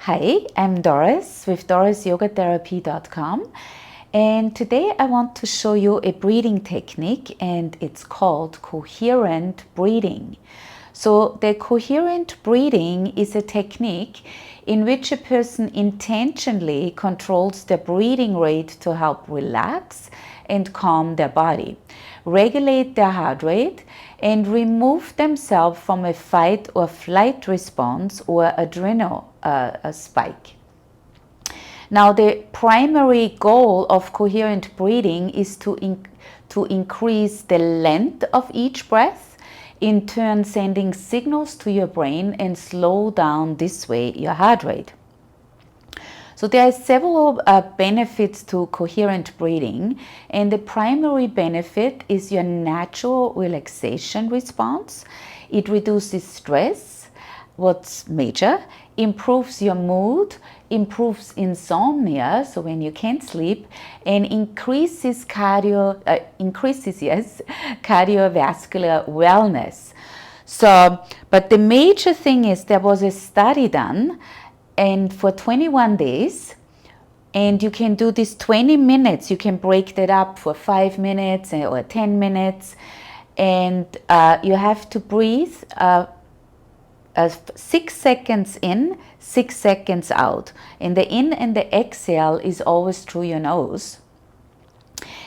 Hi, I'm Doris with dorisyogatherapy.com, and today I want to show you a breathing technique, and it's called coherent breathing. So the coherent breathing is a technique in which a person intentionally controls their breathing rate to help relax and calm their body, regulate their heart rate, and remove themselves from a fight or flight response or adrenal spike. Now, the primary goal of coherent breathing is to increase the length of each breath, in turn sending signals to your brain and slow down this way your heart rate. So there are several benefits to coherent breathing, and the primary benefit is your natural relaxation response. It reduces stress, what's major, improves your mood, improves insomnia, so when you can't sleep, and increases cardiovascular wellness. So, but the major thing is there was a study done, and for 21 days, and you can do this 20 minutes, you can break that up for 5 minutes or 10 minutes, and you have to breathe 6 seconds in, 6 seconds out, and the in and the exhale is always through your nose.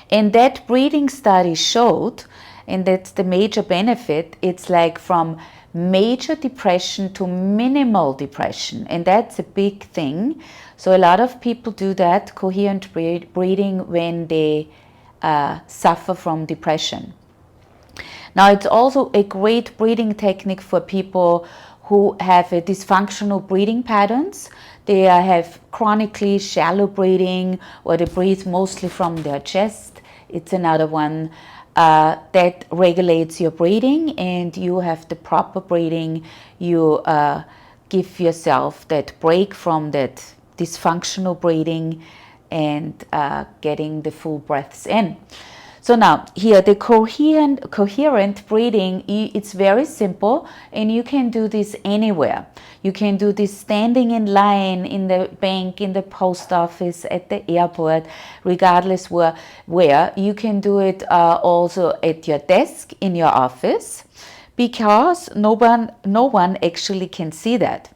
And that breathing study showed, and that's the major benefit, it's like from major depression to minimal depression, and that's a big thing. So a lot of people do that coherent breathing when they suffer from depression. Now, it's also a great breathing technique for people who have a dysfunctional breathing patterns. They have chronically shallow breathing, or they breathe mostly from their chest. It's another one that regulates your breathing, and you have the proper breathing. You give yourself that break from that dysfunctional breathing and getting the full breaths in. So now here the coherent breathing, it's very simple, and you can do this anywhere. You can do this standing in line, in the bank, in the post office, at the airport, regardless where. You can do it also at your desk in your office, because no one actually can see that.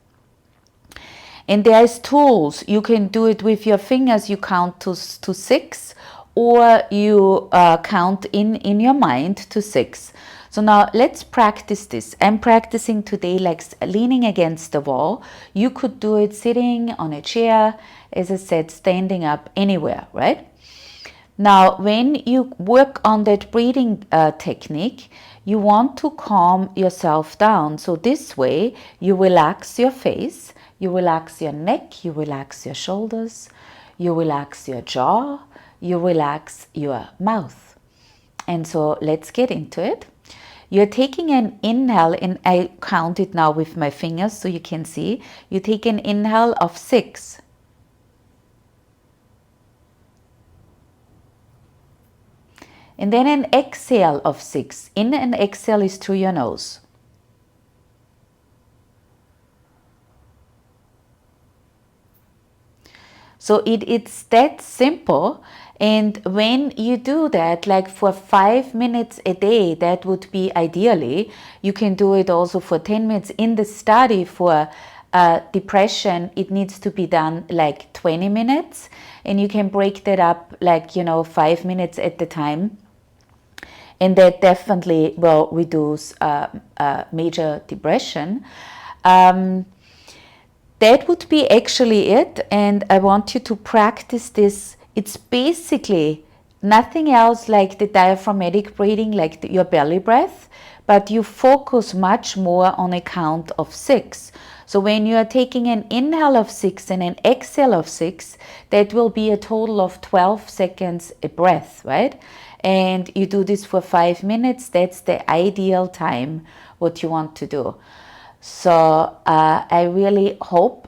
And there's tools. You can do it with your fingers. You count to 6, or you count in your mind to 6. So now let's practice this. I'm practicing today like leaning against the wall. You could do it sitting on a chair, as I said, standing up, anywhere, right? Now, when you work on that breathing technique, you want to calm yourself down. So this way, you relax your face, you relax your neck, you relax your shoulders, you relax your jaw, you relax your mouth. And so let's get into it. You're taking an inhale, and I count it now with my fingers so you can see. You take an inhale of 6. And then an exhale of 6. In and exhale is through your nose. So it's that simple. And when you do that, like for 5 minutes a day, that would be ideally. You can do it also for 10 minutes. In the study for depression, it needs to be done like 20 minutes. And you can break that up like, 5 minutes at a time. And that definitely will reduce major depression. That would be actually it, and I want you to practice this. It's basically nothing else like the diaphragmatic breathing, like your belly breath, but you focus much more on a count of 6. So when you are taking an inhale of 6 and an exhale of 6, that will be a total of 12 seconds a breath, right? And you do this for 5 minutes. That's the ideal time what you want to do. So I really hope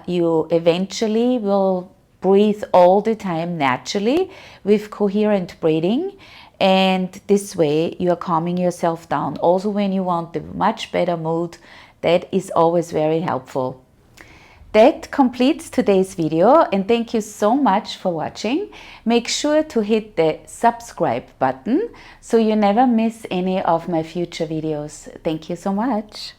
you eventually will breathe all the time naturally with coherent breathing, and this way you are calming yourself down. Also when you want a much better mood, that is always very helpful. That completes today's video, and thank you so much for watching. Make sure to hit the subscribe button so you never miss any of my future videos. Thank you so much.